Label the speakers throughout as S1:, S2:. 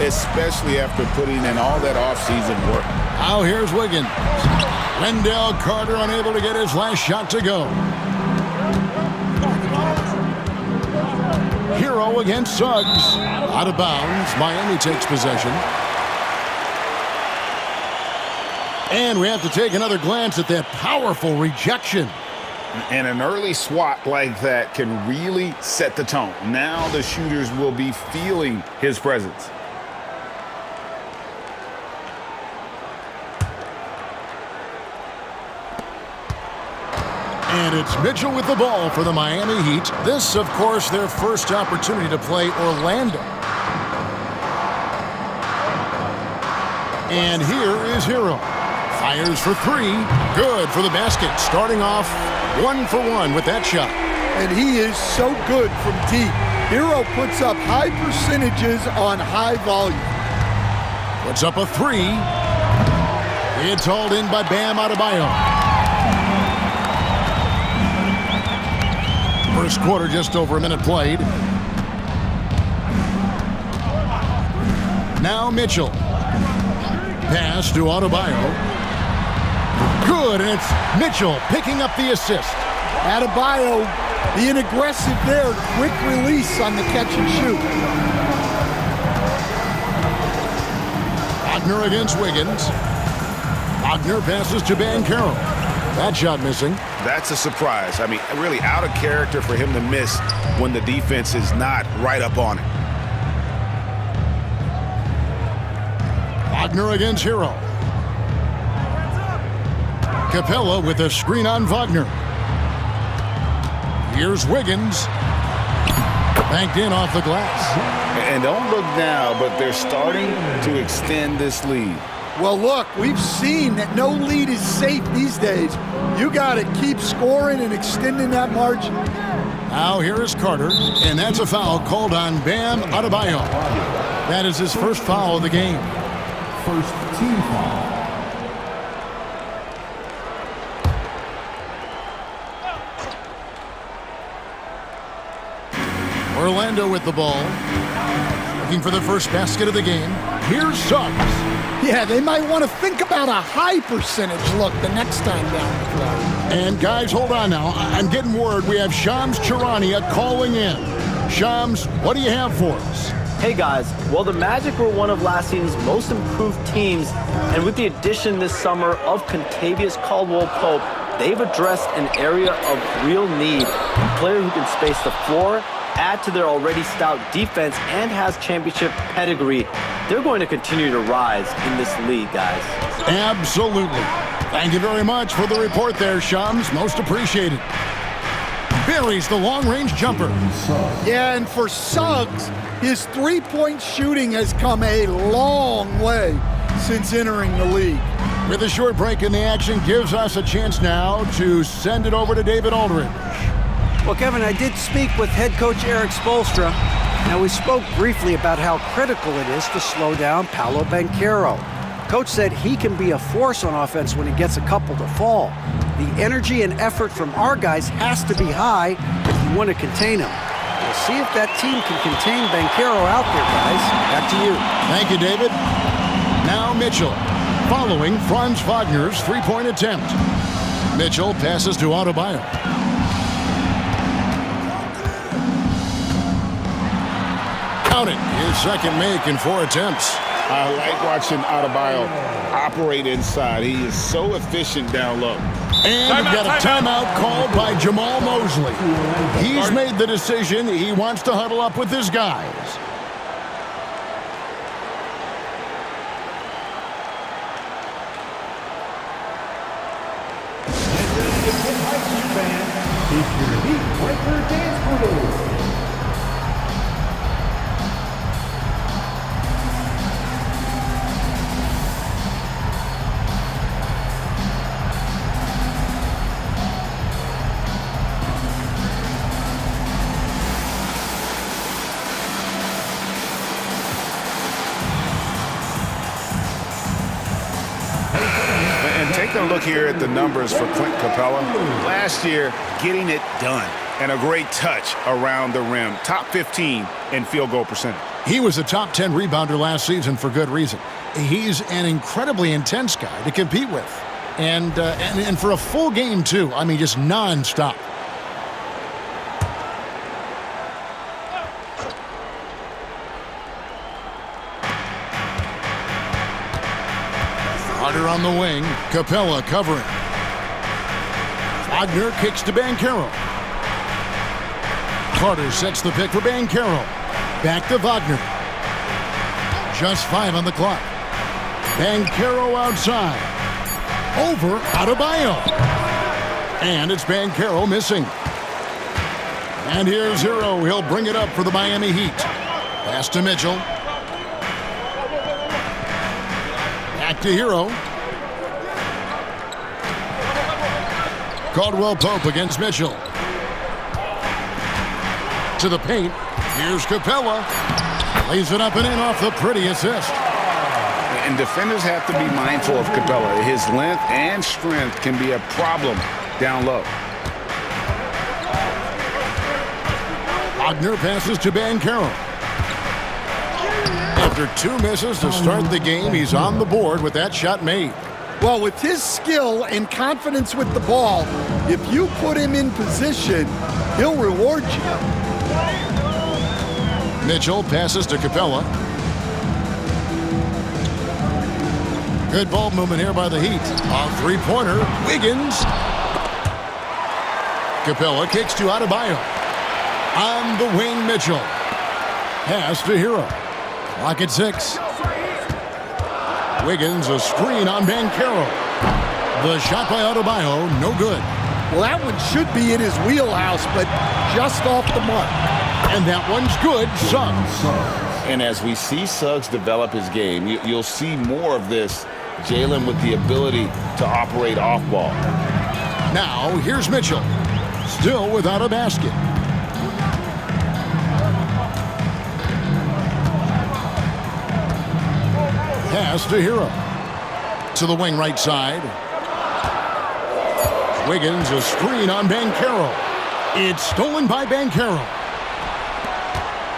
S1: especially after putting in all that offseason work.
S2: Now here's Wiggins. Wendell Carter unable to get his last shot to go. Hero against Suggs. Out of bounds. Miami takes possession. And we have to take another glance at that powerful rejection.
S1: And an early swat like that can really set the tone. Now the shooters will be feeling his presence.
S2: And it's Mitchell with the ball for the Miami Heat. This, of course, their first opportunity to play Orlando. And here is Hero. Fires for three. Good for the basket. Starting off 1 for 1 with that shot.
S3: And he is so good from deep. Hero puts up high percentages on high volume.
S2: Puts up a three. It's hauled in by Bam Adebayo. First quarter, just over a minute played. Now Mitchell. Pass to Adebayo. Good, and it's Mitchell picking up the assist.
S3: Adebayo being aggressive there. Quick release on the catch and shoot.
S2: Wagner against Wiggins. Wagner passes to Banchero. That shot missing.
S1: That's a surprise. I mean, really out of character for him to miss when the defense is not right up on it.
S2: Wagner against Hero. Capella with a screen on Wagner. Here's Wiggins. Banked in off the glass.
S1: And don't look now, but they're starting to extend this lead.
S3: Well, look, we've seen that no lead is safe these days. You got to keep scoring and extending that margin.
S2: Now here is Carter, and that's a foul called on Bam Adebayo. That is his first foul of the game.
S4: First team foul.
S2: Orlando with the ball. Looking for the first basket of the game. Here's Suggs.
S3: Yeah, they might want to think about a high percentage look the next time down the floor.
S2: And guys, hold on now. I'm getting word we have Shams Charania calling in. Shams, what do you have for us?
S5: Hey guys, well the Magic were one of last season's most improved teams, and with the addition this summer of Kentavious Caldwell-Pope, they've addressed an area of real need. A player who can space the floor, add to their already stout defense, and has championship pedigree. They're going to continue to rise in this league, guys.
S2: Absolutely. Thank you very much for the report there, Shams. Most appreciated. Buries the long-range jumper.
S3: Yeah, and for Suggs, his three-point shooting has come a long way since entering the league.
S2: With a short break in the action, gives us a chance now to send it over to David Aldridge.
S6: Well, Kevin, I did speak with head coach Eric Spoelstra. Now, we spoke briefly about how critical it is to slow down Paolo Banchero. Coach said he can be a force on offense when he gets a couple to fall. The energy and effort from our guys has to be high if you want to contain him. We'll see if that team can contain Banchero out there, guys. Back to you.
S2: Thank you, David. Now Mitchell, following Franz Wagner's three-point attempt. Mitchell passes to Adebayo. Count it. His second make in 4 attempts.
S1: I like watching Adebayo operate inside. He is so efficient down low.
S2: And we've got a timeout called by Jamal Mosley. He's made the decision. He wants to huddle up with his guys.
S1: Take a look here at the numbers for Clint Capella. Last year, getting it done and a great touch around the rim. Top 15 in field goal percentage.
S2: He was a top 10 rebounder last season for good reason. He's an incredibly intense guy to compete with. And for a full game, too. I mean, just nonstop. Carter on the wing. Capella covering. Wagner kicks to Banchero. Carter sets the pick for Banchero. Back to Wagner. Just 5 on the clock. Banchero outside. Over Adebayo. And it's Banchero missing. And here's Hero. He'll bring it up for the Miami Heat. Pass to Mitchell. Back to Hero. Caldwell Pope against Mitchell. To the paint. Here's Capella. Lays it up and in off the pretty assist.
S1: And defenders have to be mindful of Capella. His length and strength can be a problem down low.
S2: Wagner passes to Banchero. After 2 misses to start the game, he's on the board with that shot made.
S3: Well, with his skill and confidence with the ball, if you put him in position, he'll reward you.
S2: Mitchell passes to Capella. Good ball movement here by the Heat. A three-pointer. Wiggins. Capella kicks to Adebayo. On the wing, Mitchell. Pass to Hero. Clock at 6. Wiggins, a screen on Banchero. The shot by Adebayo, no good.
S3: Well, that one should be in his wheelhouse, but just off the mark.
S2: And that one's good. Suggs.
S1: And as we see Suggs develop his game, you'll see more of this. Jalen with the ability to operate off ball.
S2: Now, here's Mitchell. Still without a basket. Pass to Hero. To the wing right side. Wiggins, a screen on Banchero. It's stolen by Banchero.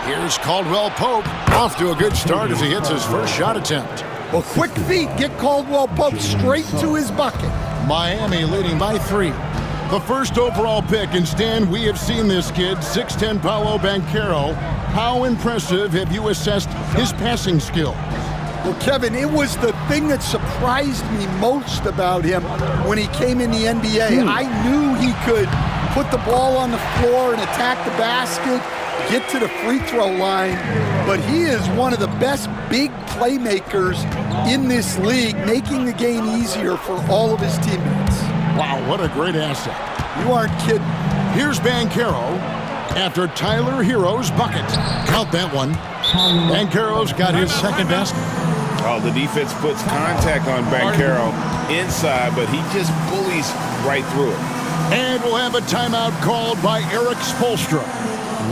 S2: Here's Caldwell Pope. Off to a good start as he hits his first shot attempt.
S3: Well, quick feet get Caldwell Pope straight to his bucket.
S2: Miami leading by 3. The first overall pick, and Stan, we have seen this kid, 6'10" Paolo Banchero. How impressive have you assessed his passing skill?
S3: Well, Kevin, it was the thing that surprised me most about him when he came in the NBA. I knew he could put the ball on the floor and attack the basket, get to the free throw line, but he is one of the best big playmakers in this league, making the game easier for all of his teammates.
S2: Wow, what a great asset.
S3: You aren't kidding.
S2: Here's Banchero after Tyler Hero's bucket. Count that one. Banchero's got his second basket.
S1: Oh, the defense puts contact on Banchero inside, but he just bullies right through it.
S2: And we'll have a timeout called by Erik Spoelstra.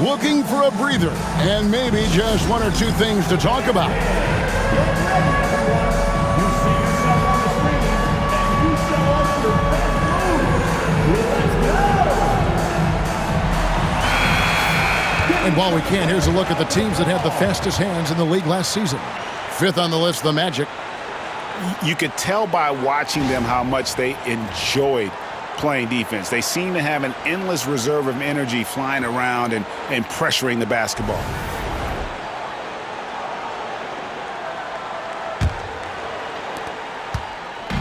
S2: Looking for a breather and maybe just 1 or 2 things to talk about. And while we can, here's a look at the teams that had the fastest hands in the league last season. 5th on the list, the Magic.
S1: You could tell by watching them how much they enjoyed playing defense. They seem to have an endless reserve of energy flying around and pressuring the basketball.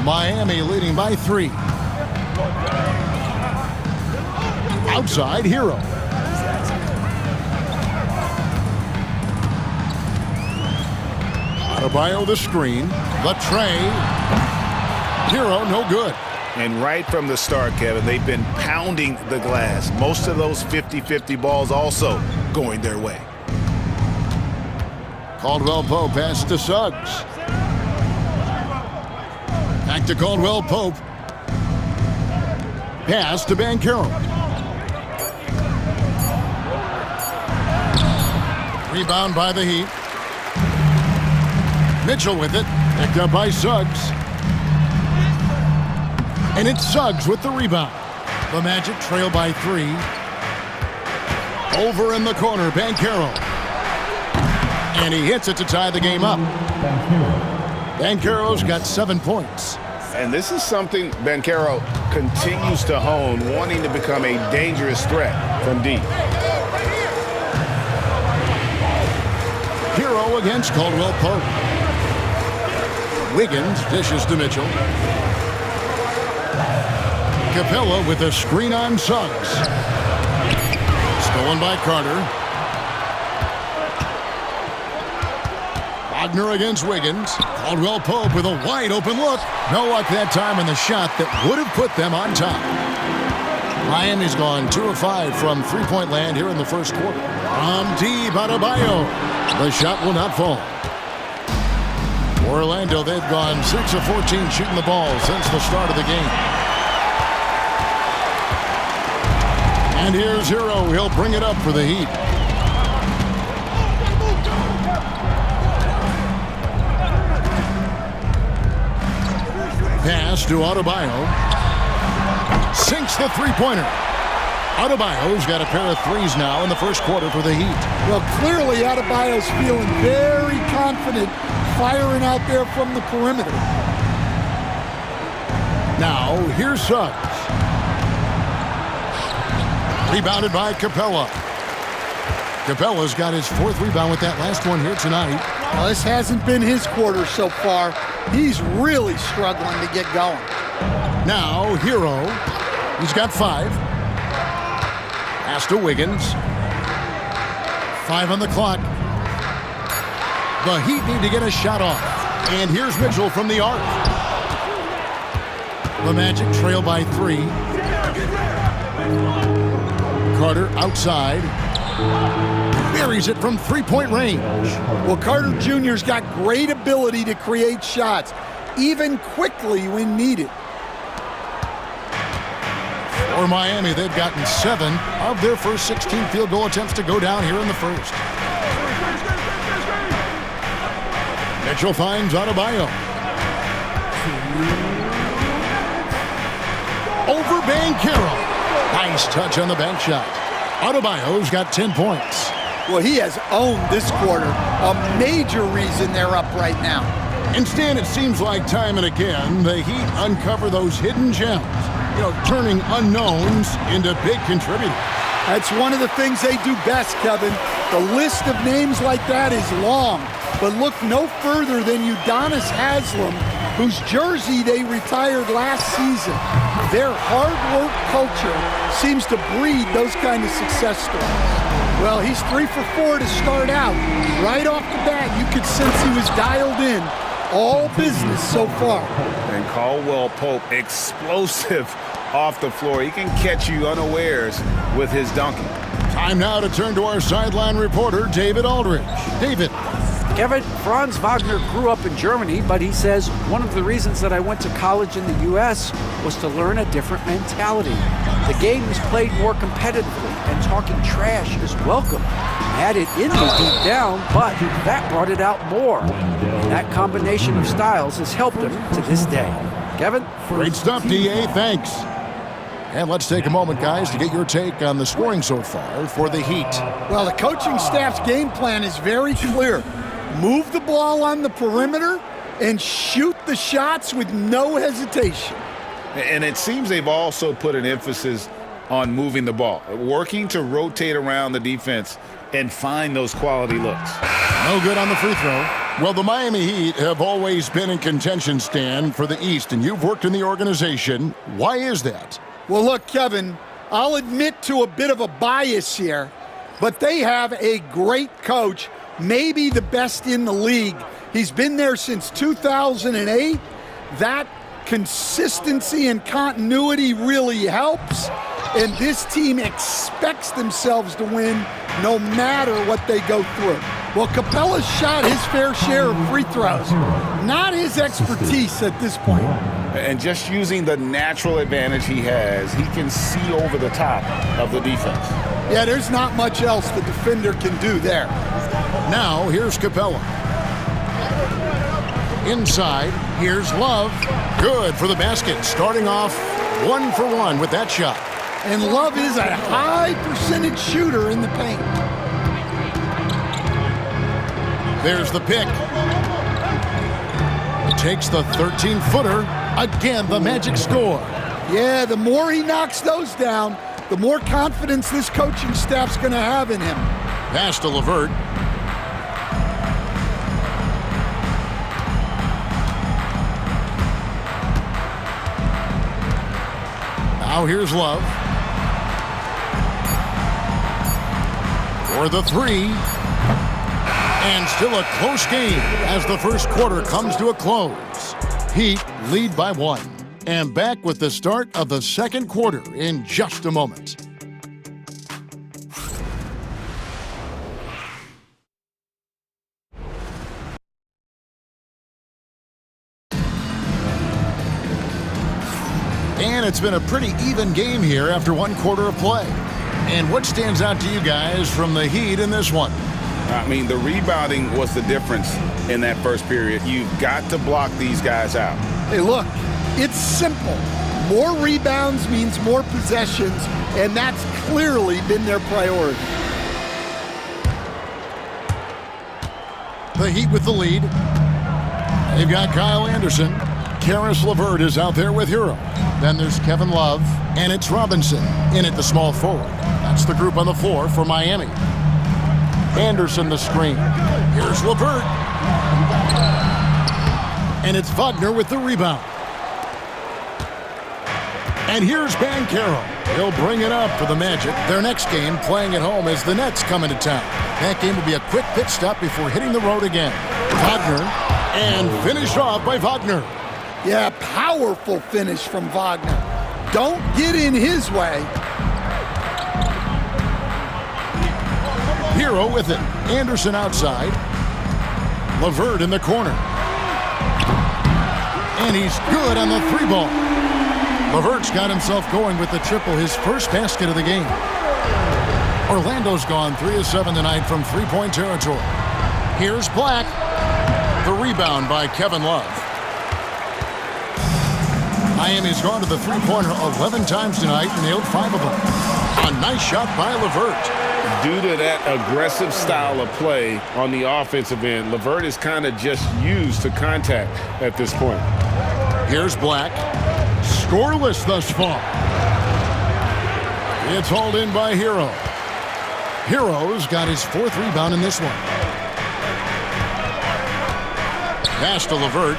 S2: Miami leading by 3. Outside, Hero. Adebayo the screen. The tray. Hero, no good.
S1: And right from the start, Kevin, they've been pounding the glass. Most of those 50-50 balls also going their way.
S2: Caldwell Pope pass to Suggs. Back to Caldwell Pope. Pass to Banchero. Rebound by the Heat. Mitchell with it. Picked up by Suggs. And it's Suggs with the rebound. The Magic trail by 3. Over in the corner, Banchero. And he hits it to tie the game up. Banchero's got 7 points.
S1: And this is something Banchero continues to hone, wanting to become a dangerous threat from deep.
S2: Hero against Caldwell Pope. Wiggins dishes to Mitchell. Capella with a screen on Suggs. Stolen by Carter. Wagner against Wiggins. Caldwell Pope with a wide open look. No luck that time on the shot that would have put them on top. Miami's gone 2 of 5 from three-point land here in the first quarter. From deep, Adebayo. The shot will not fall. Orlando, they've gone 6 of 14 shooting the ball since the start of the game. And here's Hero. He'll bring it up for the Heat. Pass to Adebayo. Sinks the three-pointer. Adebayo's got a pair of threes now in the first quarter for the Heat.
S3: Well, clearly Adebayo's feeling very confident firing out there from the perimeter.
S2: Now, here's Suggs. Rebounded by Capella. Capella's got his 4th rebound with that last one here tonight.
S3: Well, this hasn't been his quarter so far. He's really struggling to get going.
S2: Now, Hero. He's got 5. Pass to Wiggins. 5 on the clock. The Heat need to get a shot off. And here's Mitchell from the arc. The Magic trail by 3. Carter outside. Buries it from three-point range.
S3: Well, Carter Jr.'s got great ability to create shots, even quickly when needed.
S2: For Miami, they've gotten 7 of their first 16 field goal attempts to go down here in the first. Mitchell finds Adebayo. Over Banchero. Nice touch on the bank shot. Adebayo's got 10 points.
S3: Well, he has owned this quarter. A major reason they're up right now.
S2: Instead, it seems like time and again, the Heat uncover those hidden gems. You know, turning unknowns into big contributors.
S3: That's one of the things they do best, Kevin. The list of names like that is long, but look no further than Udonis Haslem, whose jersey they retired last season. Their hard work culture seems to breed those kind of success stories. Well, he's 3 for 4 to start out. Right off the bat, you could sense he was dialed in. All business so far.
S1: And Caldwell Pope, explosive off the floor. He can catch you unawares with his dunking.
S2: Time now to turn to our sideline reporter, David Aldridge. David.
S6: Kevin, Franz Wagner grew up in Germany, but he says one of the reasons that I went to college in the U.S. was to learn a different mentality. The game is played more competitively, and talking trash is welcome. He had it in me deep down, but that brought it out more. And that combination of styles has helped him to this day. Kevin?
S2: Great stuff, D.A. Thanks. And let's take a moment, guys, to get your take on the scoring so far for the Heat.
S3: Well, the coaching staff's game plan is very clear. Move the ball on the perimeter and shoot the shots with no hesitation.
S1: And it seems they've also put an emphasis on moving the ball, working to rotate around the defense and find those quality looks.
S2: No good on the free throw. Well, the Miami Heat have always been in contention, Stan, for the East, and you've worked in the organization. Why is that?
S3: Well, look, Kevin, I'll admit to a bit of a bias here, but they have a great coach, maybe the best in the league. He's been there since 2008. That consistency and continuity really helps, and this team expects themselves to win no matter what they go through. Well, Capella's shot his fair share of free throws. Not his expertise at this point.
S1: And just using the natural advantage he has, he can see over the top of the defense.
S3: Yeah, there's not much else the defender can do there.
S2: Now, here's Capella. Inside, here's Love. Good for the basket, starting off 1 for 1 with that shot.
S3: And Love is a high percentage shooter in the paint.
S2: There's the pick. Takes the 13-footer. Again, the Magic score.
S3: Yeah, the more he knocks those down, the more confidence this coaching staff's going to have in him.
S2: Pass to LeVert. Now here's Love. For the three. And still a close game as the first quarter comes to a close. Heat lead by 1. And back with the start of the second quarter in just a moment. And it's been a pretty even game here after one quarter of play. And what stands out to you guys from the Heat in this one?
S1: I mean, the rebounding was the difference in that first period. You've got to block these guys out.
S3: Hey, look, it's simple. More rebounds means more possessions, and that's clearly been their priority.
S2: The Heat with the lead. They've got Kyle Anderson. Caris LeVert is out there with Hero. Then there's Kevin Love, and it's Robinson in at the small forward. That's the group on the floor for Miami. Anderson the screen. Here's LeVert. And it's Wagner with the rebound. And here's Banchero. He'll bring it up for the Magic. Their next game playing at home as the Nets come into town. That game will be a quick pit stop before hitting the road again. Wagner, and finished off by Wagner.
S3: Yeah, powerful finish from Wagner. Don't get in his way.
S2: Hero with it. Anderson outside. LeVert in the corner. And he's good on the three ball. LeVert's got himself going with the triple, his first basket of the game. Orlando's gone 3 of 7 tonight from three-point territory. Here's Black. The rebound by Kevin Love. Miami's gone to the three-pointer 11 times tonight and nailed 5 of them. A nice shot by LeVert.
S1: Due to that aggressive style of play on the offensive end, LeVert is kind of just used to contact at this point.
S2: Here's Black. Scoreless thus far. It's hauled in by Hero. Hero's got his 4th rebound in this one. Pass to LeVert.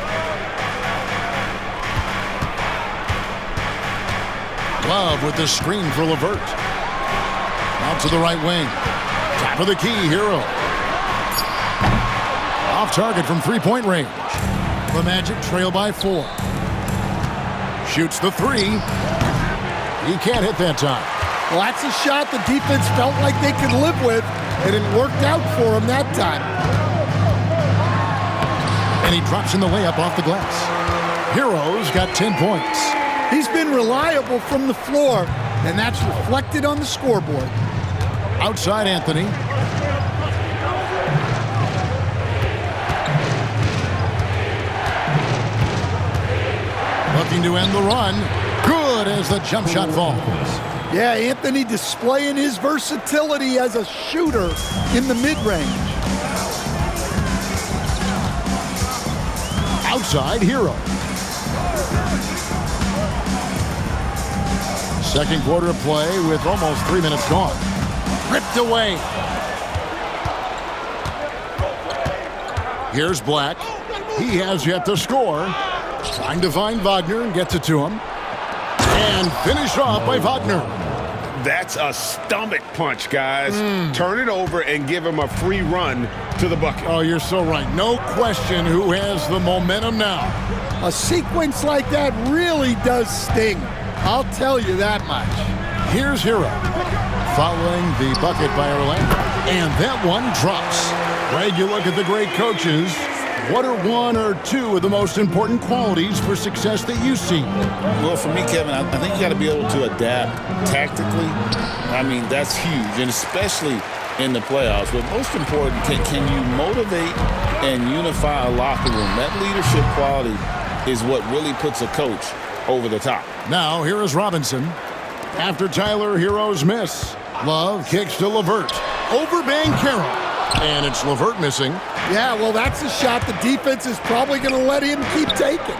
S2: Love with the screen for LeVert. Out to the right wing. Top of the key, Hero. Off target from three-point range. The Magic trail by 4. Shoots the 3. He can't hit that time.
S3: Well, that's a shot the defense felt like they could live with, and it worked out for him that time.
S2: And he drops in the layup off the glass. Hero's got 10 points.
S3: He's been reliable from the floor, and that's reflected on the scoreboard.
S2: Outside Anthony. Looking to end the run. Good as the jump shot falls.
S3: Yeah, Anthony displaying his versatility as a shooter in the mid-range.
S2: Outside Hero. Second quarter of play with almost 3 minutes gone. Ripped away. Here's Black. He has yet to score. Trying to find Wagner and gets it to him. And finished off by Wagner.
S1: That's a stomach punch, guys. Turn it over and give him a free run to the bucket.
S2: Oh, you're so right. No question who has the momentum now.
S3: A sequence like that really does sting. I'll tell you that much.
S2: Here's Hero. Following the bucket by Orlando. And that one drops. Greg, you look at the great coaches. What are 1 or 2 of the most important qualities for success that you see?
S1: Well, for me, Kevin, I think you got to be able to adapt tactically. I mean, that's huge, and especially in the playoffs. But most important, can you motivate and unify a locker room? That leadership quality is what really puts a coach over the top.
S2: Now, here is Robinson. After Tyler Hero's miss, Love kicks to LeVert. Over Banchero. And it's LeVert missing.
S3: Yeah, well, that's a shot the defense is probably going to let him keep taking.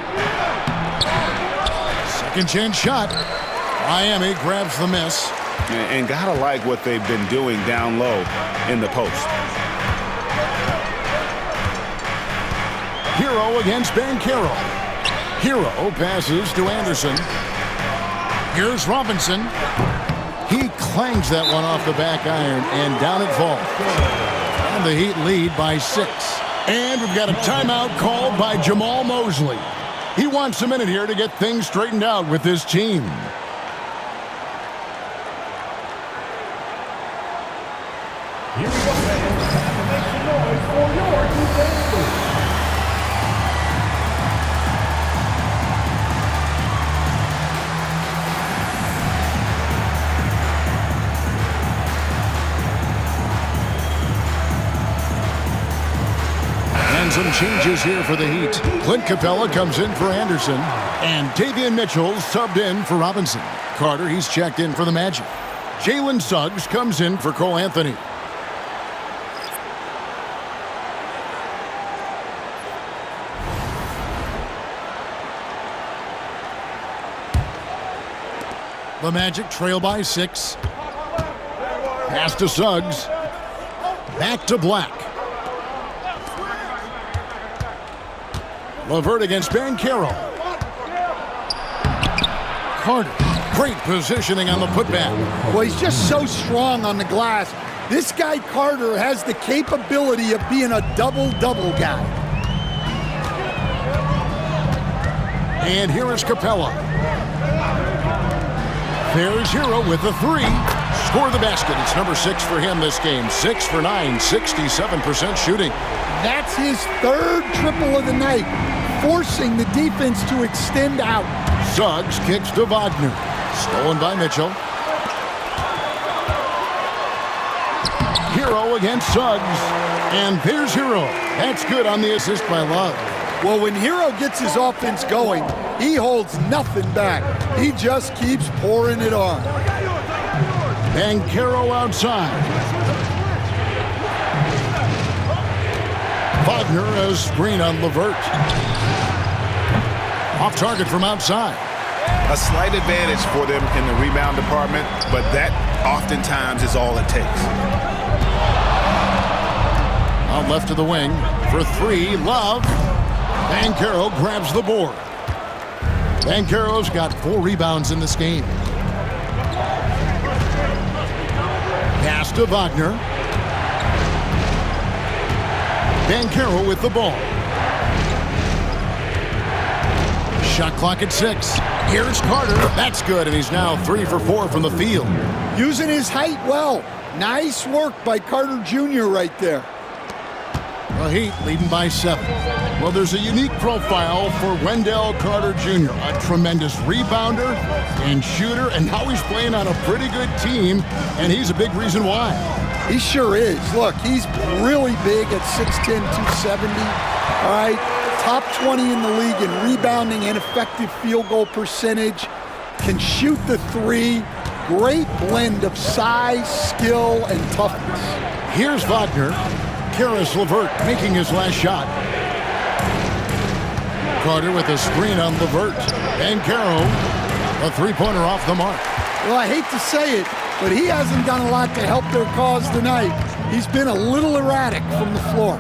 S2: Second chance shot. Miami grabs the miss.
S7: And gotta like what they've been doing down low in the post.
S2: Hero against Banchero. Hero passes to Anderson. Here's Robinson. He clangs that one off the back iron, and down it falls. And the Heat lead by 6. And we've got a timeout called by Jamal Mosley. He wants a minute here to get things straightened out with his team.
S4: Here we go, fans. Time to make some noise for your defense booth.
S2: And some changes here for the Heat. Clint Capella comes in for Anderson. And Davion Mitchell subbed in for Robinson. Carter, he's checked in for the Magic. Jalen Suggs comes in for Cole Anthony. The Magic trail by 6. Pass to Suggs. Back to Black. LeVert against Banchero. Carter. Great positioning on the putback.
S3: Well, he's just so strong on the glass. This guy Carter has the capability of being a double-double guy.
S2: And here is Capella. There's Hero with the 3. Score the basket. It's number 6 for him this game. 6 for 9, 67% shooting.
S3: That's his 3rd triple of the night, forcing the defense to extend out.
S2: Suggs kicks to Wagner. Stolen by Mitchell. Hero against Suggs. And there's Hero. That's good on the assist by Love.
S3: Well, when Hero gets his offense going, he holds nothing back. He just keeps pouring it on.
S2: Banchero outside. Wagner a screen on LeVert. Off target from outside.
S7: A slight advantage for them in the rebound department, but that oftentimes is all it takes.
S2: Out left of the wing for 3, Love. Banchero grabs the board. Banchero's got 4 rebounds in this game. Pass to Wagner. Banchero with the ball. Shot clock at 6. Here's Carter. That's good, and he's now 3 for 4 from the field.
S3: Using his height well. Nice work by Carter Jr. right there.
S2: The Heat leading by 7. Well, there's a unique profile for Wendell Carter Jr., a tremendous rebounder and shooter, and now he's playing on a pretty good team, and he's a big reason why.
S3: He sure is. Look, he's really big at 6'10", 270. All right, top 20 in the league in rebounding and effective field goal percentage. Can shoot the 3. Great blend of size, skill, and toughness.
S2: Here's Wagner. Caris LeVert making his last shot. Carter with a screen on LeVert. Banchero, a 3-pointer off the mark.
S3: Well, I hate to say it, but he hasn't done a lot to help their cause tonight. He's been a little erratic from the floor.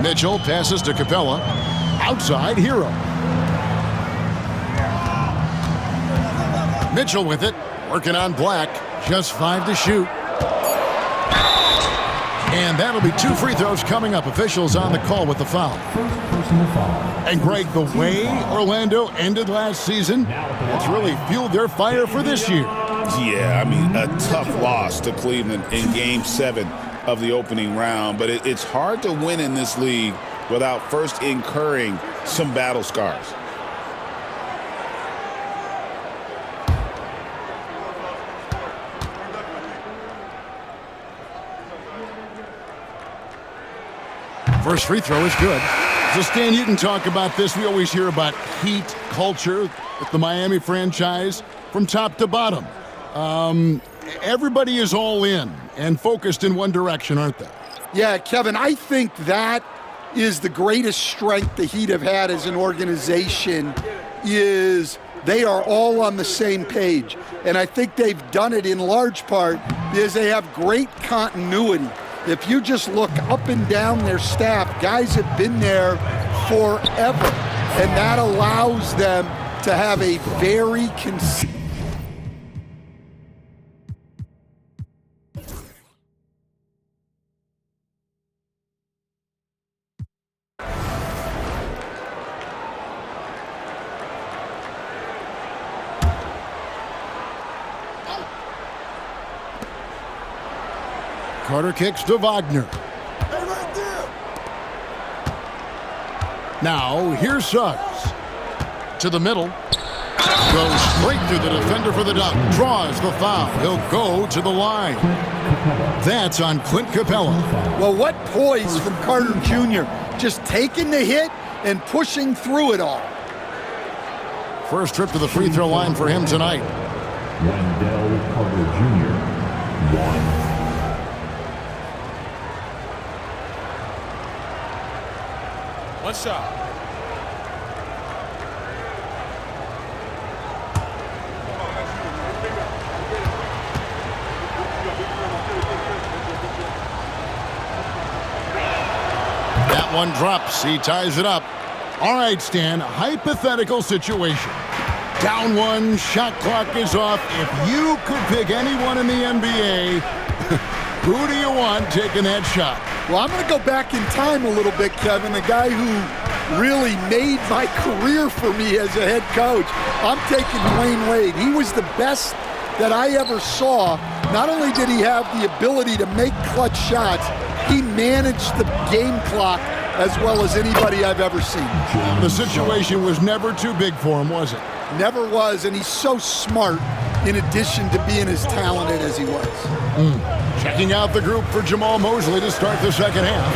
S2: Mitchell passes to Capella. Outside, Hero. Mitchell with it, working on Black. Just 5 to shoot. And that'll be 2 free throws coming up. Officials on the call with the foul.
S4: First personal foul.
S2: And Greg, the way Orlando ended last season, it's really fueled their fire for this year.
S1: Yeah, I mean, a tough loss to Cleveland in Game 7 of the opening round. But it's hard to win in this league without first incurring some battle scars.
S2: First free throw is good. So, Stan, you can talk about this. We always hear about Heat culture with the Miami franchise from top to bottom. Everybody is all in and focused in one direction, aren't they?
S3: Yeah, Kevin, I think that is the greatest strength the Heat have had as an organization, is they are all on the same page. And I think they've done it in large part because they have great continuity. If you just look up and down their staff, guys have been there forever. And that allows them to have a very consistent.
S2: Carter kicks to Wagner. Now, here's Suggs. To the middle. Goes straight through the defender for the dunk. Draws the foul. He'll go to the line. That's on Clint Capella.
S3: Well, what poise from Carter Jr. Just taking the hit and pushing through it all.
S2: First trip to the free throw line for him tonight.
S4: Wendell Carter Jr., 1.
S8: One shot.
S2: That one drops. He ties it up. All right, Stan, hypothetical situation. Down one, shot clock is off. If you could pick anyone in the NBA, who do you want taking that shot?
S3: Well, I'm going to go back in time a little bit, Kevin. The guy who really made my career for me as a head coach. I'm taking Dwayne Wade. He was the best that I ever saw. Not only did he have the ability to make clutch shots, he managed the game clock as well as anybody I've ever seen.
S2: The situation was never too big for him, was it?
S3: Never was, and he's so smart in addition to being as talented as he was.
S2: Checking out the group for Jamal Mosley to start the second half.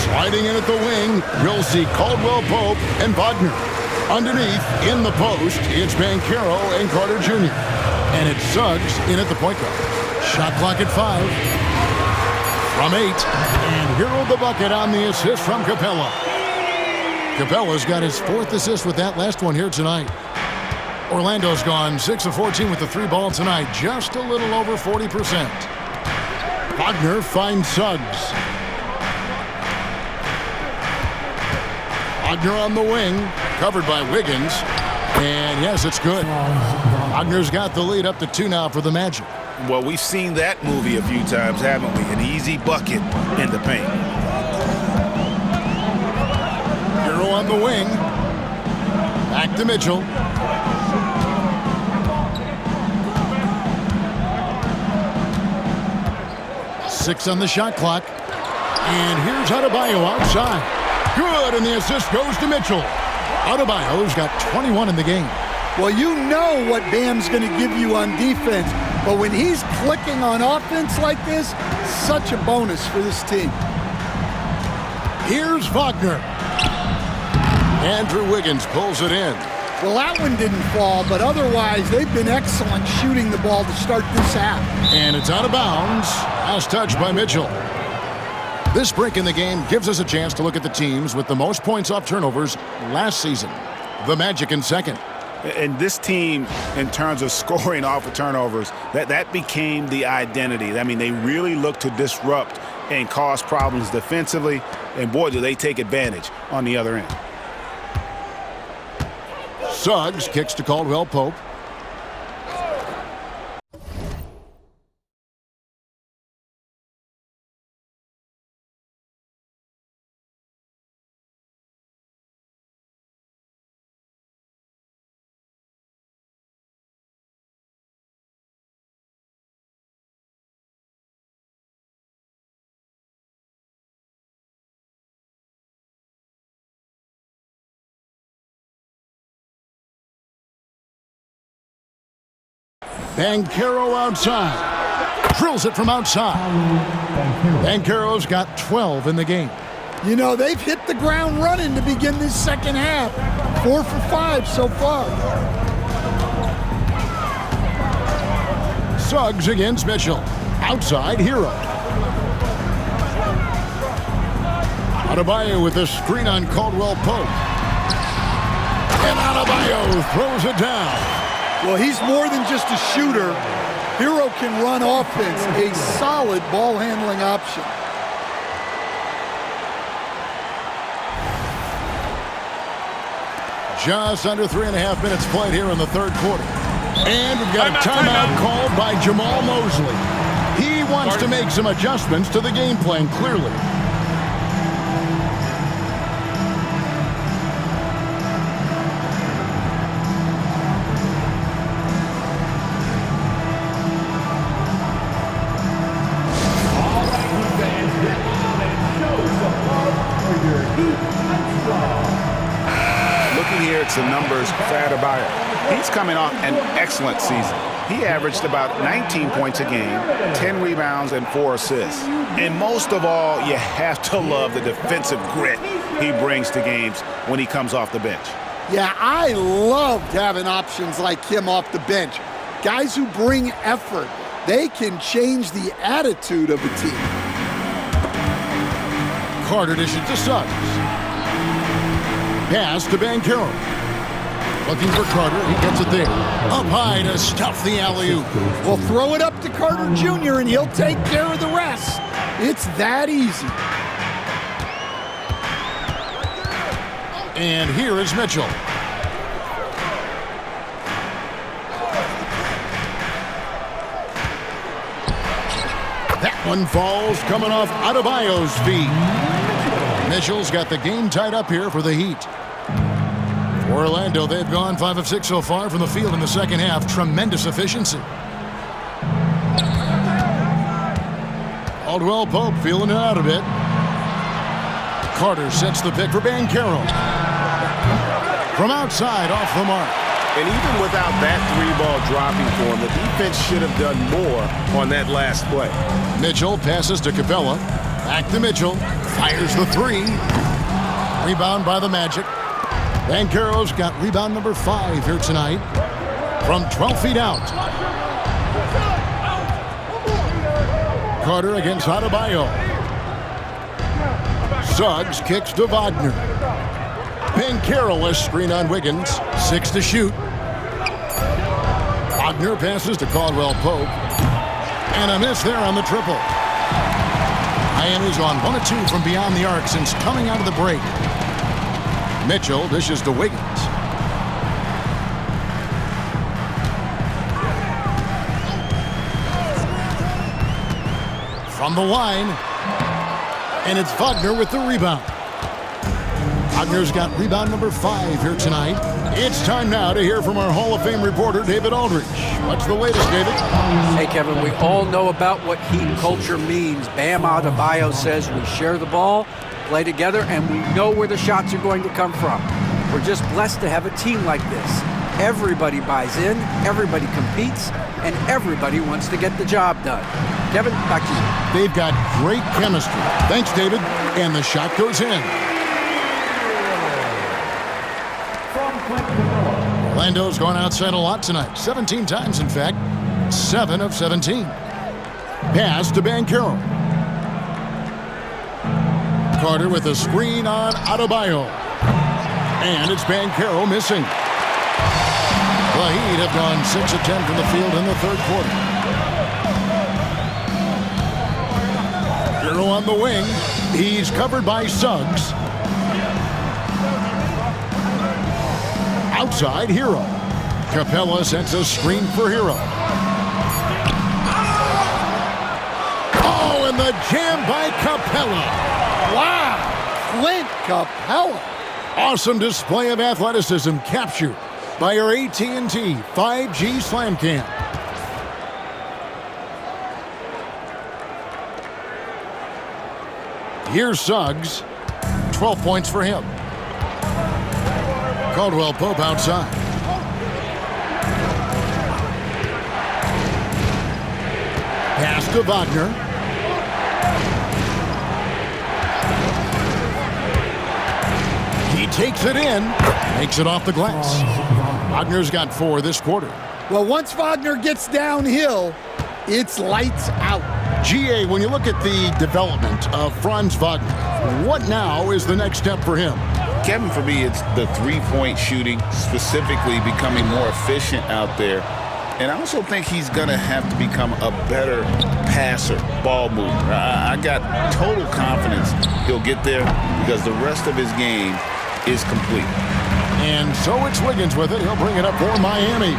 S2: Sliding in at the wing, you'll see Caldwell Pope and Wagner. Underneath, in the post, it's Banchero and Carter Jr. And it's Suggs in at the point guard. Shot clock at 5. From 8. And Hero the bucket on the assist from Capella. Capella's got his 4th assist with that last one here tonight. Orlando's gone 6 of 14 with the 3 ball tonight, just a little over 40%. Wagner finds Suggs. Wagner on the wing, covered by Wiggins. And yes, it's good. Wagner's got the lead up to 2 now for the Magic.
S7: Well, we've seen that movie a few times, haven't we? An easy bucket in the paint.
S2: Hero on the wing. Back to Mitchell. Six on the shot clock. And here's Adebayo outside. Good, and the assist goes to Mitchell. Adebayo's got 21 in the game.
S3: Well, you know what Bam's going to give you on defense, but when he's clicking on offense like this, such a bonus for this team.
S2: Here's Wagner. Andrew Wiggins pulls it in.
S3: Well, that one didn't fall, but otherwise they've been excellent shooting the ball to start this half.
S2: And it's out of bounds. Last touch by Mitchell. This break in the game gives us a chance to look at the teams with the most points off turnovers last season. The Magic in second.
S7: And this team, in terms of scoring off of turnovers, that became the identity. I mean, they really look to disrupt and cause problems defensively, and boy, do they take advantage on the other end.
S2: Suggs kicks to Caldwell Pope. Banchero outside. Drills it from outside. Banchero's got 12 in the game.
S3: You know, they've hit the ground running to begin this second half. 4 for 5 so far.
S2: Suggs against Mitchell. Outside, Hero. Adebayo with a screen on Caldwell Pope. And Adebayo throws it down.
S3: Well, he's more than just a shooter. Hero can run offense, a solid ball handling option.
S2: Just under 3.5 minutes played here in the third quarter. And we've got a timeout called by Jamal Mosley. He wants to make some adjustments to the game plan, clearly.
S7: Looking here at some numbers for Adebayo. He's coming off an excellent season. He averaged about 19 points a game, 10 rebounds, and 4 assists. And most of all, you have to love the defensive grit he brings to games when he comes off the bench.
S3: Yeah, I loved having options like him off the bench. Guys who bring effort. They can change the attitude of a team.
S2: Carter dishes to Suggs. Pass to Banchero. Looking for Carter. He gets it there. Up high to stuff the alley-oop.
S3: Well, throw it up to Carter Jr. and he'll take care of the rest. It's that easy.
S2: And here is Mitchell. That one falls coming off Adebayo's feet. Mitchell's got the game tied up here for the Heat. For Orlando, they've gone 5 of 6 so far from the field in the second half. Tremendous efficiency. Caldwell Pope feeling it out a bit. Carter sets the pick for Banchero. From outside, off the mark.
S7: And even without that three-ball dropping for him, the defense should have done more on that last play.
S2: Mitchell passes to Capella. Back to Mitchell. Fires the three. Rebound by the Magic. Banchero's got rebound number 5 here tonight. From 12 feet out. Carter against Adebayo. Suggs kicks to Wagner. Banchero, a screen on Wiggins. 6 to shoot. Wagner passes to Caldwell Pope. And a miss there on the triple. Miami's on 1 of 2 from beyond the arc since coming out of the break. Mitchell dishes to Wiggins. From the line. And it's Wagner with the rebound. Wagner's got rebound number 5 here tonight. It's time now to hear from our Hall of Fame reporter, David Aldridge. What's the latest, David?
S6: Hey, Kevin, we all know about what Heat culture means. Bam Adebayo says we share the ball, play together, and we know where the shots are going to come from. We're just blessed to have a team like this. Everybody buys in, everybody competes, and everybody wants to get the job done. Kevin, back to you.
S2: They've got great chemistry. Thanks, David. And the shot goes in. Orlando's gone outside a lot tonight. 17 times, in fact. 7 of 17. Pass to Banchero. Carter with a screen on Adebayo. And it's Banchero missing. The Heat have gone 6 of 10 from the field in the third quarter. Hero on the wing. He's covered by Suggs. Outside, Hero. Capella sets a screen for Hero. Oh, and the jam by Capella.
S3: Wow, Clint Capella.
S2: Awesome display of athleticism captured by our AT&T 5G Slam Cam. Here's Suggs. 12 points for him. Caldwell Pope outside. Pass to Wagner. He takes it in. Makes it off the glass. Wagner's got 4 this quarter.
S3: Well, once Wagner gets downhill, it's lights out.
S2: GA, when you look at the development of Franz Wagner, What now is the next step for him?
S1: Kevin, for me, it's the three-point shooting, specifically becoming more efficient out there. And I also think he's going to have to become a better passer, ball mover. I got total confidence he'll get there because the rest of his game is complete.
S2: And so it's Wiggins with it. He'll bring it up for Miami.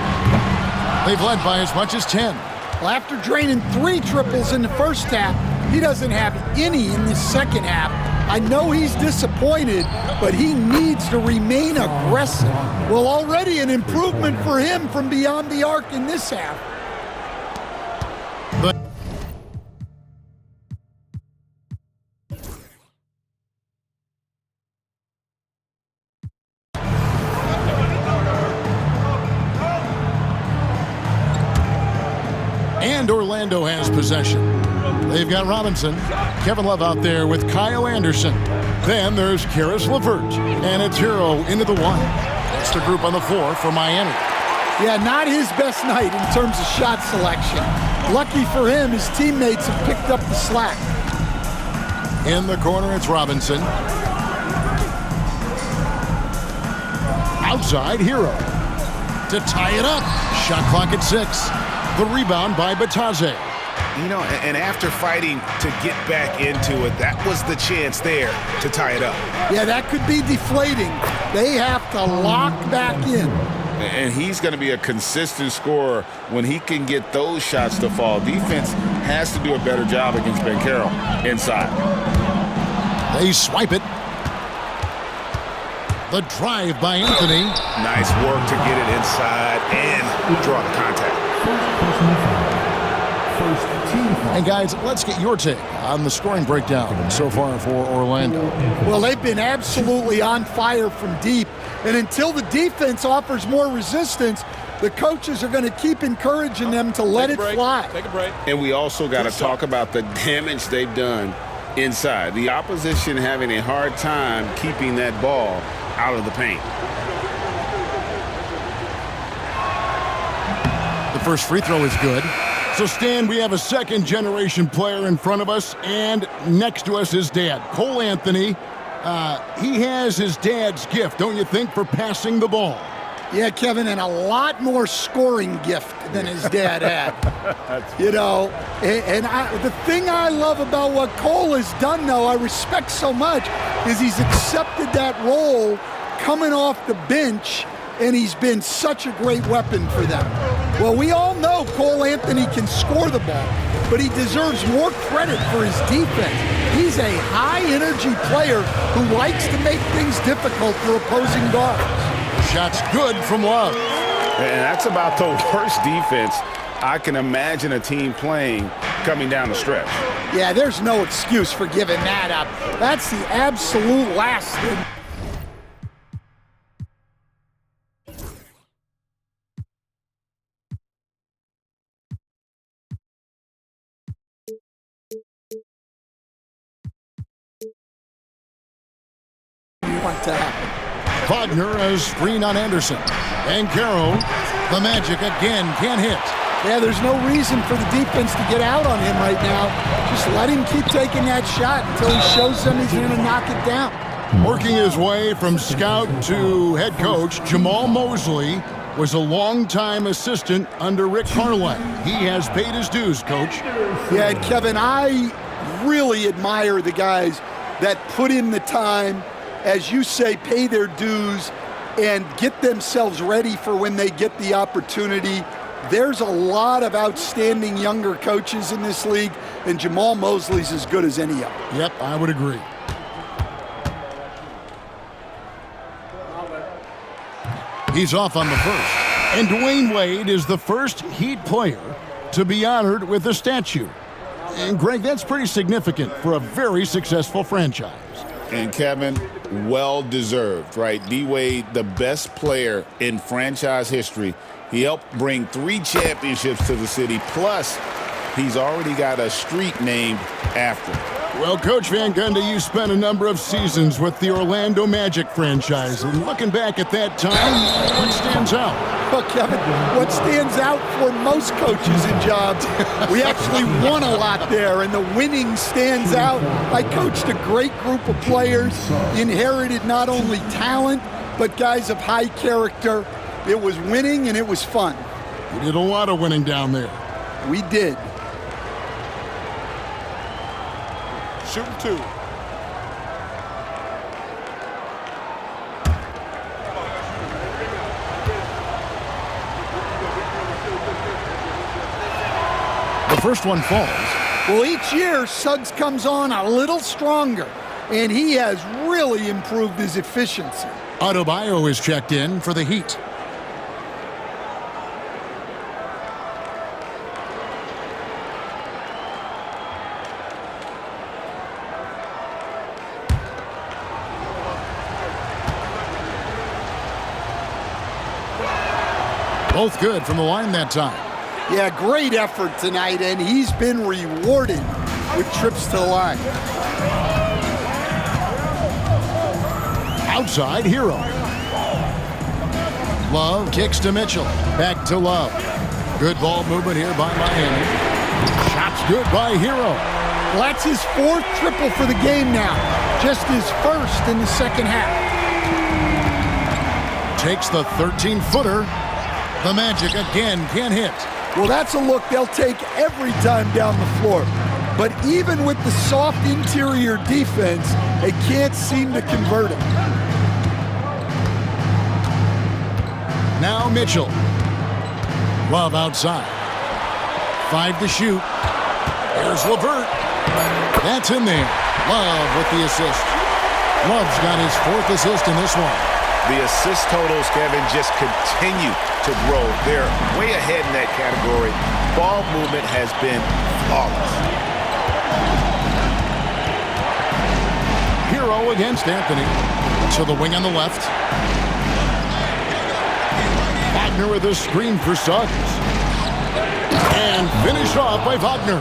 S2: They've led by as much as 10.
S3: Well, after draining 3 triples in the first half, he doesn't have any in the second half. I know he's disappointed, but he needs to remain aggressive. Well, already an improvement for him from beyond the arc in this half.
S2: But and Orlando has possession. They've got Robinson, Kevin Love out there with Kyle Anderson. Then there's Karis LeVert, and it's Hero into the 1. That's the group on the floor for Miami.
S3: Yeah, not his best night in terms of shot selection. Lucky for him, his teammates have picked up the slack.
S2: In the corner, it's Robinson. Outside, Hero. To tie it up. Shot clock at 6. The rebound by Batadze.
S7: You know, and after fighting to get back into it, that was the chance there to tie it up.
S3: Yeah, that could be deflating. They have to lock back in.
S1: And he's going to be a consistent scorer when he can get those shots to fall. Defense has to do a better job against Banchero inside.
S2: They swipe it. The drive by Anthony.
S7: Nice work to get it inside and draw the contact.
S2: And guys, let's get your take on the scoring breakdown so far for Orlando.
S3: Well, they've been absolutely on fire from deep. And until the defense offers more resistance, the coaches are going to keep encouraging them to let it fly.
S8: Take a break.
S1: And we also got to talk about the damage they've done inside. The opposition having a hard time keeping that ball out of the paint.
S2: The first free throw is good. So, Stan, we have a second-generation player in front of us, and next to us is Dad, Cole Anthony. He has his dad's gift, don't you think, for passing the ball?
S3: Yeah, Kevin, and a lot more scoring gift than his dad had. You know, and the thing I love about what Cole has done, though, I respect so much, is he's accepted that role coming off the bench, and he's been such a great weapon for them. Well, we all know Cole Anthony can score the ball, but he deserves more credit for his defense. He's a high-energy player who likes to make things difficult for opposing guards.
S2: Shot's good from Love.
S7: And that's about the worst defense I can imagine a team playing coming down the stretch.
S3: Yeah, there's no excuse for giving that up. That's the absolute last thing. Want to happen.
S2: Wagner a screen on Anderson. And Caro, the Magic again can't hit.
S3: Yeah, there's no reason for the defense to get out on him right now. Just let him keep taking that shot until he shows them he's going to knock it down.
S2: Working his way from scout to head coach, Jamal Mosley was a longtime assistant under Rick Carlisle. He has paid his dues, Coach.
S3: Yeah, and Kevin, I really admire the guys that put in the time, as you say, pay their dues and get themselves ready for when they get the opportunity. There's a lot of outstanding younger coaches in this league, and Jamal Mosley's as good as any of them.
S2: Yep, I would agree. He's off on the first. And Dwayne Wade is the first Heat player to be honored with a statue. And Greg, that's pretty significant for a very successful franchise.
S1: And Kevin, well-deserved, right? D-Wade, the best player in franchise history. He helped bring 3 championships to the city, plus he's already got a street named after him.
S2: Well, Coach Van Gundy, you spent a number of seasons with the Orlando Magic franchise. And looking back at that time, what stands out?
S3: Well, Kevin, what stands out for most coaches and jobs, we actually won a lot there, and the winning stands out. I coached a great group of players, inherited not only talent, but guys of high character. It was winning, and it was fun.
S2: You did a lot of winning down there.
S3: We did.
S8: Shooting 2.
S2: The first one falls.
S3: Well, each year, Suggs comes on a little stronger, and he has really improved his efficiency.
S2: Adebayo is checked in for the Heat. Both good from the line that time.
S3: Yeah, great effort tonight, and he's been rewarded with trips to the line.
S2: Outside, Hero. Love kicks to Mitchell. Back to Love. Good ball movement here by Miami. Shots good by Hero.
S3: Well, that's his 4th triple for the game now. Just his 1st in the second half.
S2: Takes the 13-footer. The Magic again can't hit.
S3: Well, that's a look they'll take every time down the floor. But even with the soft interior defense, they can't seem to convert it.
S2: Now Mitchell. Love outside. 5 to shoot. There's LeVert. That's in there. Love with the assist. Love's got his 4th assist in this one.
S7: The assist totals, Kevin, just continue to grow. They're way ahead in that category. Ball movement has been flawless.
S2: Hero against Anthony. To the wing on the left. Wagner with a screen for Suggs. And finish off by Wagner.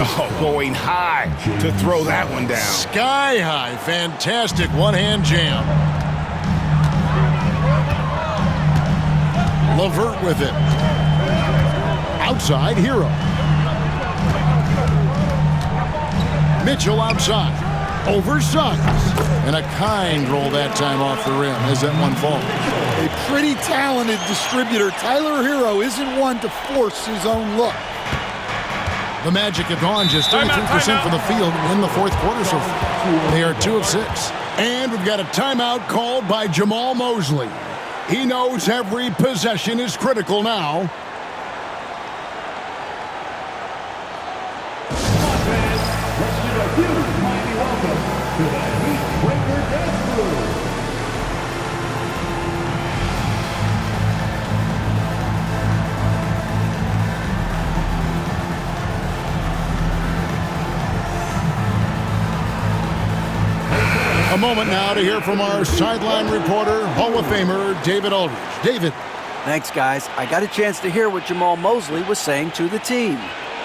S7: Oh, going high to throw that one down.
S2: Sky high. Fantastic one-hand jam. LeVert with it. Outside, Hero. Mitchell outside. Over Suggs. And a kind roll that time off the rim as that one falls.
S3: A pretty talented distributor. Tyler Hero isn't one to force his own look.
S2: The Magic have gone just 33% from the field in the 4th quarter, so they are 2 of 6. And we've got a timeout called by Jamal Mosley. He knows every possession is critical now. A moment now to hear from our sideline reporter, Hall of Famer David Aldridge. David.
S6: Thanks, guys. I got a chance to hear what Jamal Mosley was saying to the team.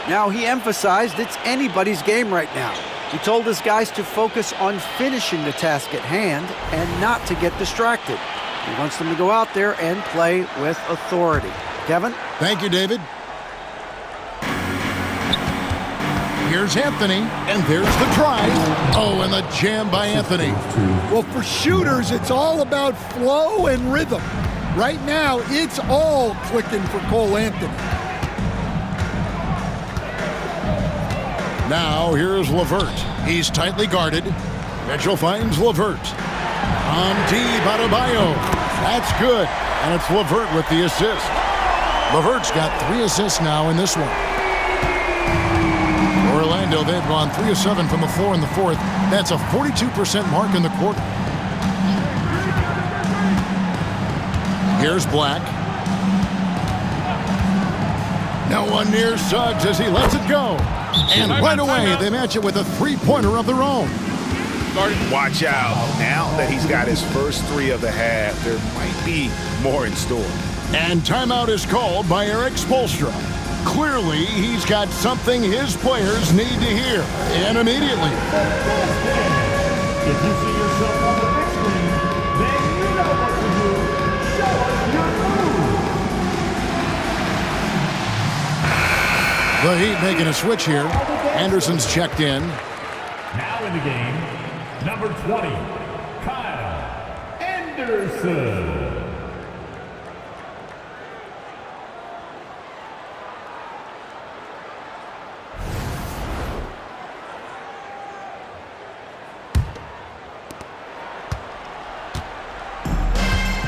S6: Now, he emphasized it's anybody's game right now. He told his guys to focus on finishing the task at hand and not to get distracted. He wants them to go out there and play with authority. Kevin?
S2: Thank you, David. Here's Anthony, and there's the try. Oh, and the jam by Anthony.
S3: Well, for shooters, it's all about flow and rhythm. Right now, it's all clicking for Cole Anthony.
S2: Now, here's LeVert. He's tightly guarded. Mitchell finds LeVert. On deep, Adebayo. That's good. And it's LeVert with the assist. LeVert's got 3 assists now in this one. Orlando, they've gone 3 of 7 from the floor in the 4th. That's a 42% mark in the quarter. Here's Black. No one near Suggs as he lets it go. And right away, they match it with a 3-pointer of their own.
S7: Watch out. Now that he's got his first 3 of the half, there might be more in store.
S2: And timeout is called by Eric Spoelstra. Clearly, he's got something his players need to hear, and immediately.
S4: If you see yourself on the big screen, then you know what to do. Show us your move.
S2: The Heat making a switch here. Anderson's checked in.
S4: Now in the game, number 20, Kyle Anderson.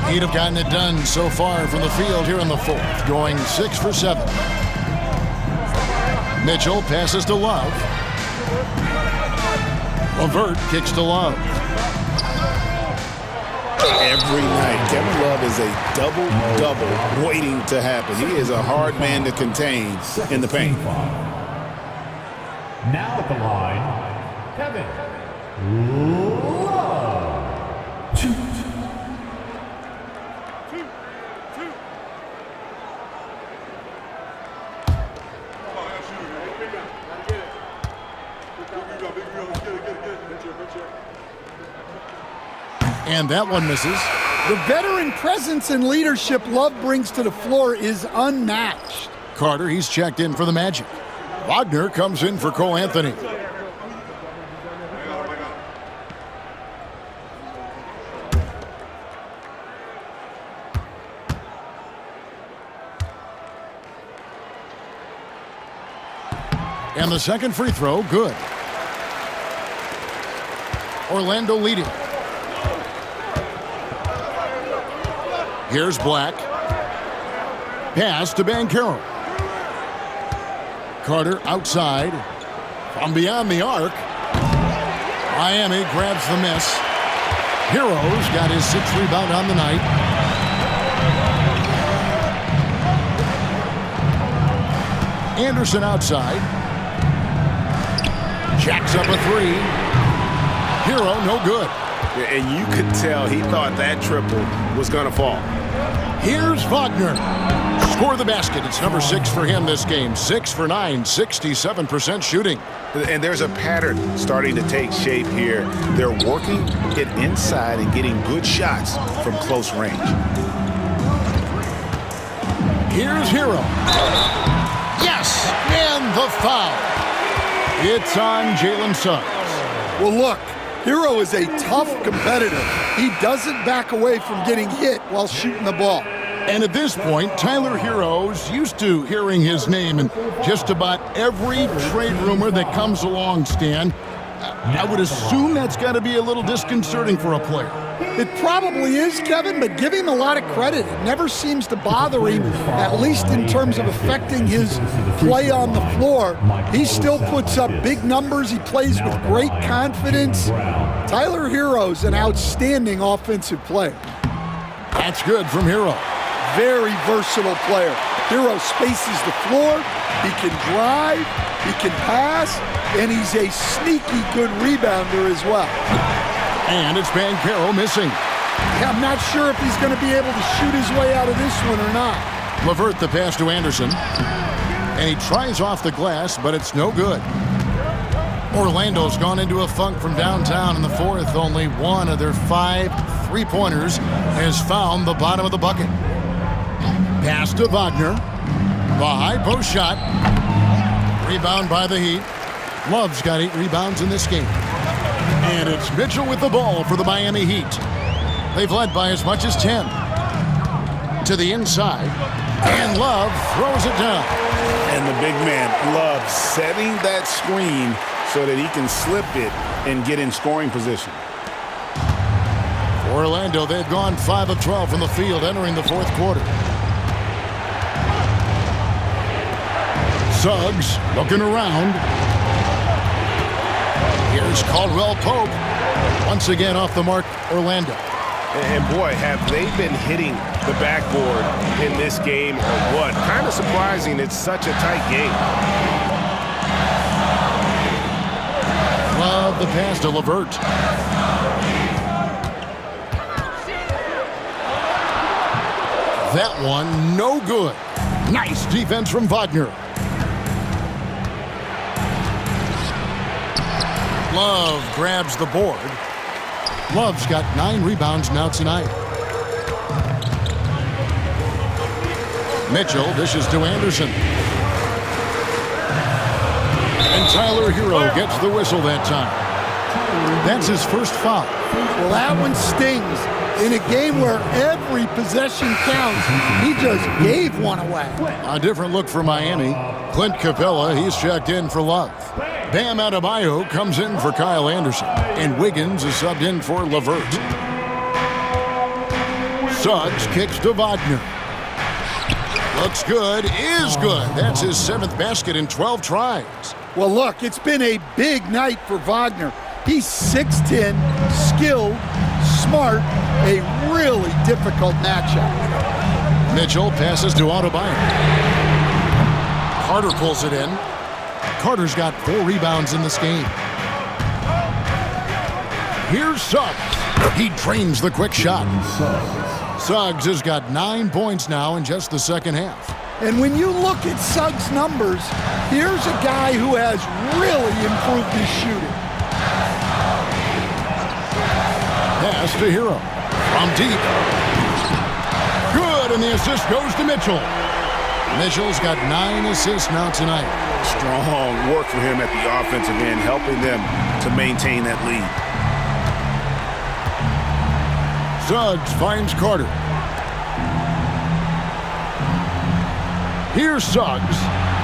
S2: Heat have gotten it done so far from the field here in the fourth, going 6 for 7. Mitchell passes to Love. LeVert kicks to Love.
S1: Every night, Kevin Love is a double-double waiting to happen. He is a hard man to contain in the paint.
S4: Now at the line, Kevin Love. Shoot.
S2: And that one misses.
S3: The veteran presence and leadership Love brings to the floor is unmatched.
S2: Carter, he's checked in for the Magic. Wagner comes in for Cole Anthony. And the second free throw, good. Orlando leading. Here's Black. Pass to Banchero. Carter outside. From beyond the arc. Miami grabs the miss. Heroes got his 6th rebound on the night. Anderson outside. Jacks up a 3. Hero, no good.
S7: And you could tell he thought that triple was going to fall.
S2: Here's Wagner. Score the basket. It's number 6 for him this game. 6 for 9, 67% shooting.
S7: And there's a pattern starting to take shape here. They're working it inside and getting good shots from close range.
S2: Here's Hero. Yes! And the foul. It's on Jalen Suggs.
S3: Well, look, Hero is a tough competitor. He doesn't back away from getting hit while shooting the ball.
S2: And at this point, Tyler Hero's used to hearing his name in just about every trade rumor that comes along, Stan. I would assume that's got to be a little disconcerting for a player.
S3: It probably is, Kevin, but give him a lot of credit. It never seems to bother him, at least in terms of affecting his play on the floor. He still puts up big numbers. He plays with great confidence. Tyler Hero's an outstanding offensive player.
S2: That's good from Hero.
S3: Very versatile player. Hero spaces the floor. He can drive. He can pass. And he's a sneaky good rebounder as well.
S2: And it's Banchero missing.
S3: I'm not sure if he's going to be able to shoot his way out of this one or not.
S2: LeVert the pass to Anderson. And he tries off the glass, but it's no good. Orlando's gone into a funk from downtown in the fourth. Only one of their 5 3-pointers has found the bottom of the bucket. Pass to Wagner. The high post shot. Rebound by the Heat. Love's got 8 rebounds in this game. And it's Mitchell with the ball for the Miami Heat. They've led by as much as 10. To the inside. And Love throws it down.
S7: And the big man, Love, setting that screen so that he can slip it and get in scoring position.
S2: For Orlando, they've gone 5 of 12 from the field entering the fourth quarter. Suggs looking around. Here's Caldwell Pope. Once again off the mark, Orlando.
S7: And boy, have they been hitting the backboard in this game or what? Kind of surprising it's such a tight game.
S2: Love the pass to LeVert. That one, no good. Nice defense from Wagner. Love grabs the board. Love's got 9 rebounds now tonight. Mitchell dishes to Anderson. And Tyler Hero gets the whistle that time. That's his first foul.
S3: Well, that one stings. In a game where every possession counts, he just gave one away.
S2: A different look for Miami. Clint Capella, he's checked in for Love. Bam Adebayo comes in for Kyle Anderson. And Wiggins is subbed in for LeVert. Suggs kicks to Wagner. Looks good, is good. That's his 7th basket in 12 tries.
S3: Well, look, it's been a big night for Wagner. He's 6'10", skilled, smart, a really difficult matchup.
S2: Mitchell passes to Adebayo. Carter pulls it in. Carter's got 4 rebounds in this game. Here's Suggs. He drains the quick shot. Suggs has got 9 points now in just the second half.
S3: And when you look at Suggs' numbers, here's a guy who has really improved his shooting.
S2: Pass to Hero. From deep. Good, and the assist goes to Mitchell. Mitchell's got 9 assists now tonight.
S7: Strong work for him at the offensive end, helping them to maintain that lead.
S2: Suggs finds Carter. Here's Suggs.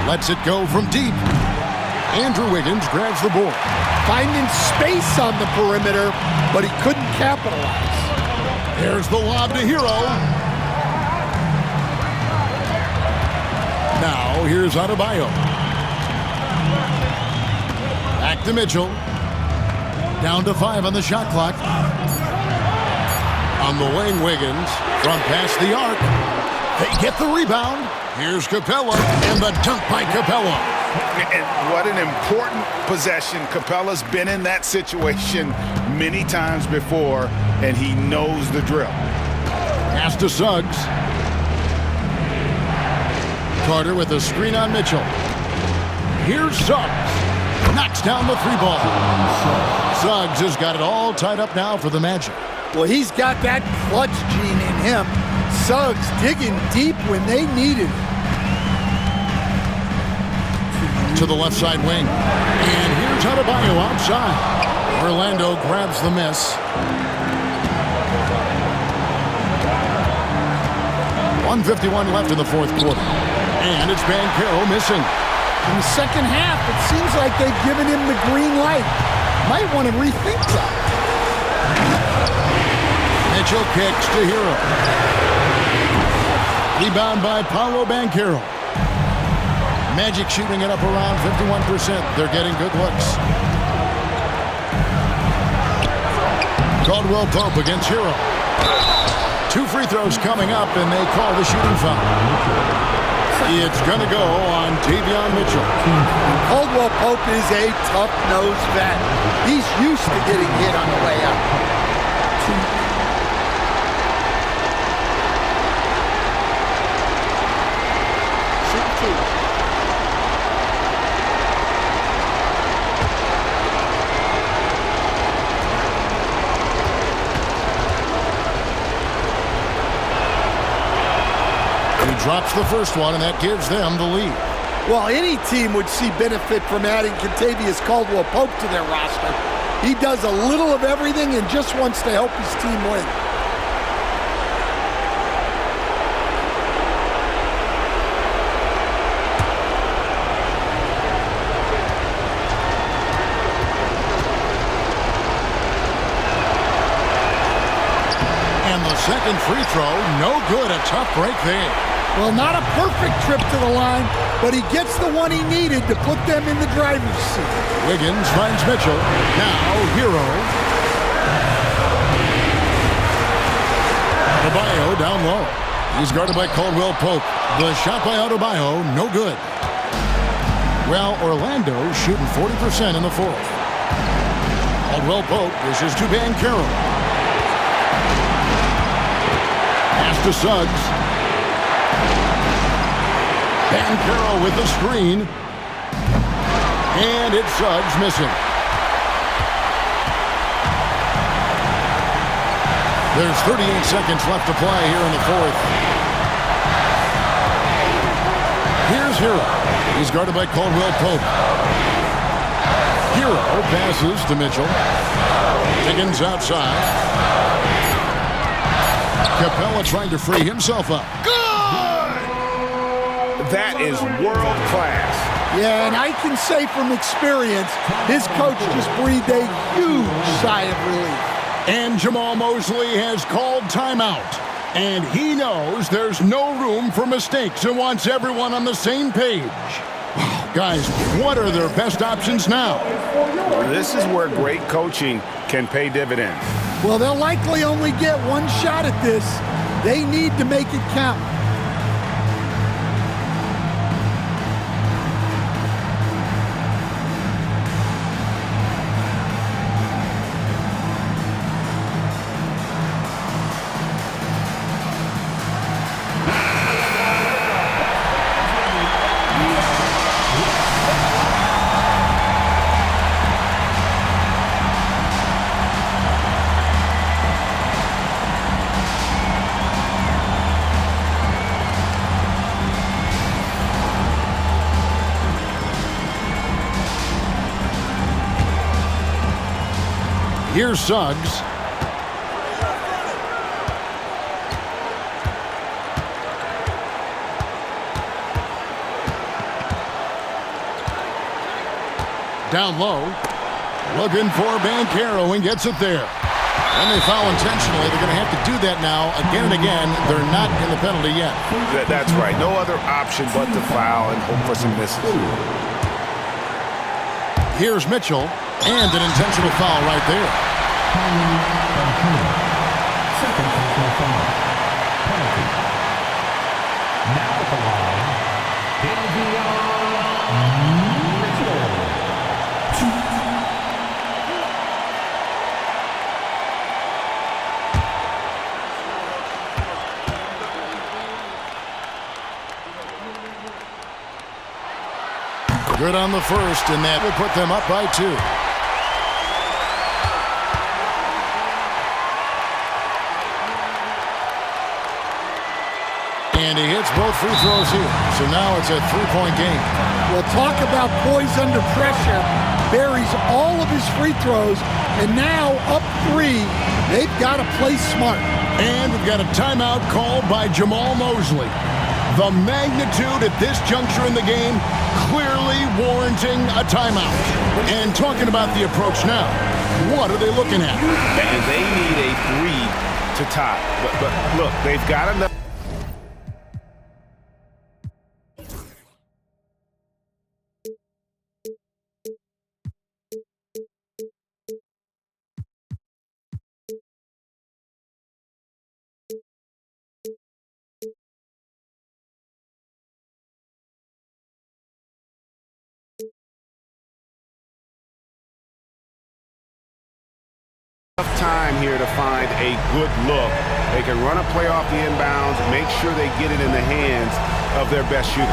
S2: Lets it go from deep. Andrew Wiggins grabs the board.
S3: Finding space on the perimeter, but he couldn't capitalize.
S2: There's the lob to Hero. Now here's Adebayo. Back to Mitchell. Down to 5 on the shot clock. On the wing, Wiggins. From past the arc. They get the rebound. Here's Capella, and the dunk by Capella.
S7: And what an important possession. Capella's been in that situation many times before, and he knows the drill.
S2: Pass to Suggs. Carter with a screen on Mitchell. Here's Suggs. Knocks down the 3-ball. Suggs has got it all tied up now for the Magic.
S3: Well, he's got that clutch gene in him. Suggs digging deep when they needed it.
S2: To the left side wing. And here's Adebayo outside. Orlando grabs the miss. 1:51 left in the fourth quarter. And it's Banchero missing.
S3: In the second half, it seems like they've given him the green light. Might want to rethink that.
S2: Mitchell kicks to Hero. Rebound by Paolo Banchero. Magic shooting it up around 51%. They're getting good looks. Caldwell Pope against Hero. 2 free throws coming up, and they call the shooting foul. It's going to go on Davion Mitchell.
S3: Caldwell Pope is a tough-nosed vet. He's used to getting hit on the way out.
S2: Drops the first one, and that gives them the lead.
S3: Well, any team would see benefit from adding Kentavious Caldwell Pope to their roster. He does a little of everything and just wants to help his team win.
S2: And the second free throw, no good. A tough break there.
S3: Well, not a perfect trip to the line, but he gets the one he needed to put them in the driver's seat.
S2: Wiggins finds Mitchell. Now, Hero. Adebayo down low. He's guarded by Caldwell Pope. The shot by Adebayo, no good. Well, Orlando shooting 40% in the fourth. Caldwell Pope dishes to Banchero. Pass to Suggs. Banchero with the screen. And it's Suggs missing. There's 38 seconds left to play here in the fourth. Here's Hero. He's guarded by Caldwell Pope. Hero passes to Mitchell. Higgins outside. Capella trying to free himself up.
S7: Good! That is world class.
S3: Yeah, and I can say from experience, his coach just breathed a huge sigh of relief.
S2: And Jamal Mosley has called timeout. And he knows there's no room for mistakes and wants everyone on the same page. Guys, what are their best options now?
S7: This is where great coaching can pay dividends.
S3: Well, they'll likely only get one shot at this. They need to make it count.
S2: Here's Suggs. Down low. Looking for Banchero and gets it there. And they foul intentionally. They're going to have to do that now again and again. They're not in the penalty yet.
S7: That's right. No other option but to foul and hope for some misses.
S2: Here's Mitchell. And an intentional foul right there.
S4: Second personal foul. Penalty. Now at the line,
S2: Mitchell. Good on the first, and that will put them up by 2. And he hits both free throws here. So now it's a 3-point game.
S3: Well, talk about poise under pressure. Buries all of his free throws, and now up 3. They've got to play smart.
S2: And we've got a timeout called by Jamal Mosley. The magnitude at this juncture in the game clearly warranting a timeout. And talking about the approach now, what are they looking at?
S7: And they need a 3 to tie. But look, they've got enough. Time here to find a good look. They can run a play off the inbounds, make sure they get it in the hands of their best shooter.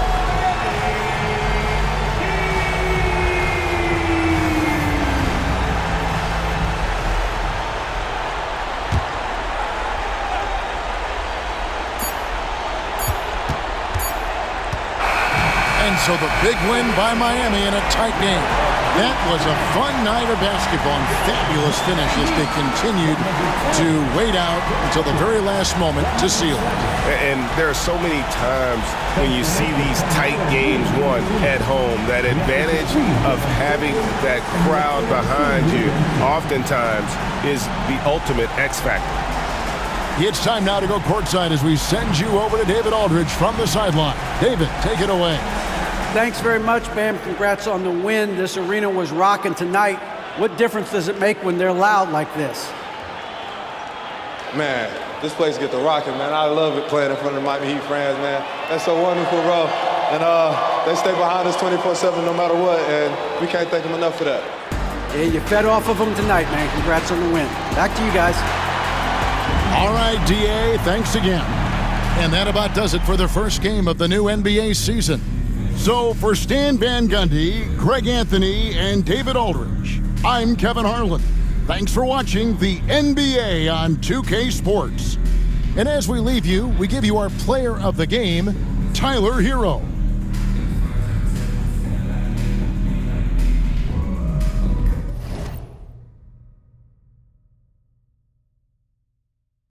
S2: And so the big win by Miami in a tight game. That was a fun night of basketball and fabulous finish as they continued to wait out until the very last moment to seal it.
S7: And there are so many times when you see these tight games won at home, that advantage of having that crowd behind you oftentimes is the ultimate X factor.
S2: It's time now to go courtside as we send you over to David Aldridge from the sideline. David, take it away.
S6: Thanks very much, Bam. Congrats on the win. This arena was rocking tonight. What difference does it make when they're loud like this?
S9: Man, this place get the rocking, man. I love it playing in front of the Miami Heat fans, man. That's so wonderful, bro. And they stay behind us 24/7 no matter what, and we can't thank them enough for that.
S6: Yeah, you fed off of them tonight, man. Congrats on the win. Back to you guys.
S2: All right, DA, thanks again. And that about does it for the first game of the new NBA season. So for Stan Van Gundy, Greg Anthony, and David Aldridge, I'm Kevin Harlan. Thanks for watching the NBA on 2K Sports. And as we leave you, we give you our player of the game, Tyler Hero.